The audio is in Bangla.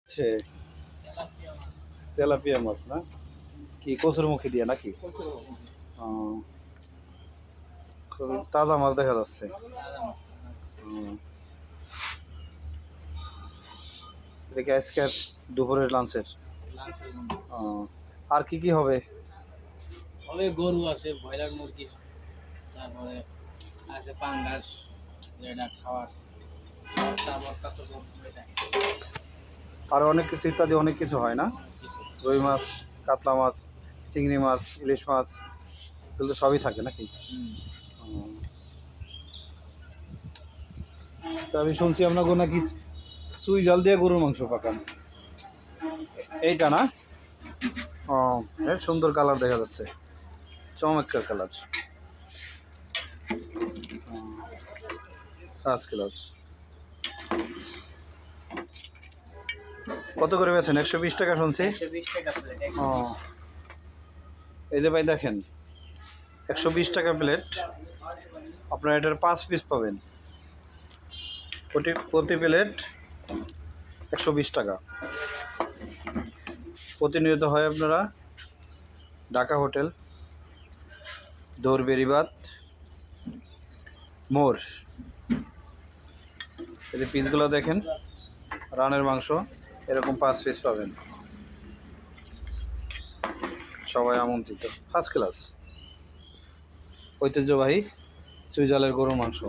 হচ্ছে তেলাপিয়া মাছ না কি কচুরমুখী দিয়ে নাকি? খুবই তাজা মাছ দেখা যাচ্ছে। দেখি আজকের দুপুরের লাঞ্চের। আর কি কি হবে? গরু আছে, ব্রয়লার মুরগি, তারপরে আছে পাঙ্গাস, যেটা খাওয়ার আর অনেক কিছু ইত্যাদি অনেক কিছু হয় না? রুই মাছ, কাতলা মাছ, চিংড়ি মাছ, ইলিশ মাছ, এগুলো সবই থাকে নাকি? আমি শুনছি আপনাকে নাকি চুই জাল দিয়ে গরুর মাংস পাকান, এইটা না? ও, বেশ সুন্দর কালার দেখা যাচ্ছে, চমৎকার কালার, ফার্স্ট ক্লাস। কত করে বেছেন? 120 টাকা শুনছি। ও, এই যে ভাই দেখেন, 120 টাকা প্লেট। আপনার এটার 5 পিস পাবেন, প্রতি প্লেট 120 টাকা। প্রতিনিয়ত হয় আপনারা ঢাকা হোটেল, দৌড় বেরিবাদ মোড়। এই যে পিসগুলো দেখেন, রানের মাংস এরকম 5 পিস পাবেন। সবাই আমন্ত্রিত। ফার্স্ট ক্লাস ঐতিহ্যবাহী চুই জালের গরুর মাংস।